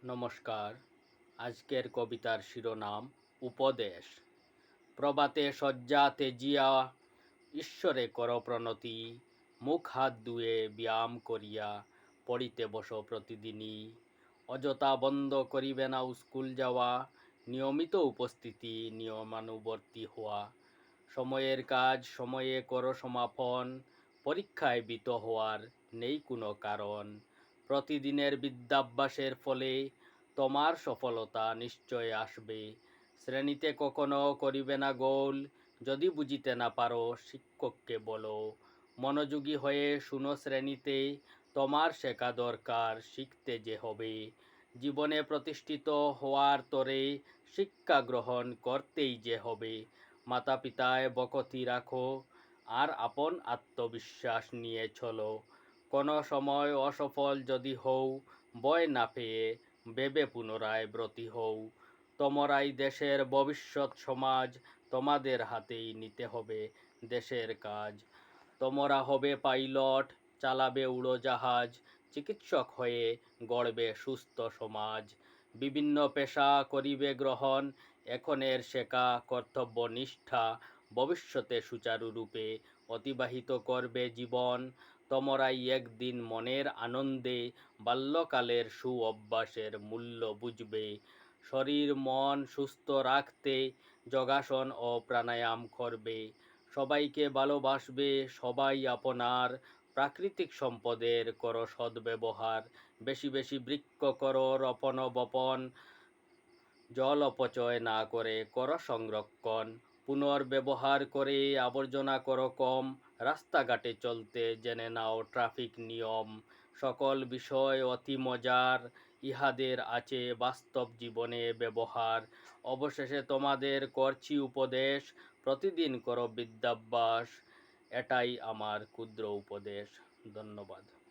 নমস্কার। আজকের কবিতার শিরোনাম উপদেশ। প্রভাতে শয্যা তেজিয়া ঈশ্বরে কর প্রণতি, মুখ হাত ধুয়ে ব্যায়াম করিয়া পড়িতে বস প্রতিদিনই। অযথা বন্ধ করিবে না স্কুল যাওয়া, নিয়মিত উপস্থিতি নিয়মানুবর্তী হওয়া। সময়ের কাজ সময়ে কর সমাপন, পরীক্ষায় ভীত হওয়ার নেই কোনো কারণ। প্রতিদিনের বিদ্যাভ্যাসের ফলে তোমার সফলতা নিশ্চয় আসবে। শ্রেণীতে কখনো করিবে না গোল, যদি বুঝিতে না পারো শিক্ষককে বলো। মনোযোগী হয়ে শুনো শ্রেণীতে, তোমার শেখা দরকার, শিখতে যে হবে। জীবনে প্রতিষ্ঠিত হওয়ার তরে শিক্ষা গ্রহণ করতেই যে হবে। মাতা পিতায় বকতি রাখো, আর আপন আত্মবিশ্বাস নিয়ে চলো। কোনো সময় অসফল যদি হও, ভয় না পেয়ে ভেবে পুনরায় ব্রতী হও। তোমরাই দেশের ভবিষ্যৎ, সমাজ তোমাদের হাতেই নিতে হবে দেশের কাজ। তোমরা হবে পাইলট, চালাবে উড়োজাহাজ, চিকিৎসক হয়ে গড়বে সুস্থ সমাজ। বিভিন্ন পেশা করিবে গ্রহণ, এখনের শেখা কর্তব্য নিষ্ঠা ভবিষ্যতে সুচারুরূপে অতিবাহিত করবে জীবন। তোমরাই একদিন মনের আনন্দে বাল্যকালের অভ্যাসের মূল্য বুঝবে। শরীর মন সুস্থ রাখতে যোগাসন ও প্রাণায়াম করবে। সবাইকে ভালোবাসবে, সবাই আপনার। প্রাকৃতিক সম্পদের করো সদ্ব্যবহার, বেশি বেশি বৃক্ষ করো রোপণ বপন। জল অপচয় না করে করো সংরক্ষণ, পুনর্ব্যবহার করে আবর্জনা করো কম। রাস্তাঘাটে চলতে জেনে নাও ট্রাফিক নিয়ম। সকল বিষয় অতি মজার, ইহাদের আছে বাস্তব জীবনে ব্যবহার। অবশেষে তোমাদের করছি উপদেশ, প্রতিদিন করো বিদ্যাভ্যাস। এটাই আমার ক্ষুদ্র উপদেশ। ধন্যবাদ।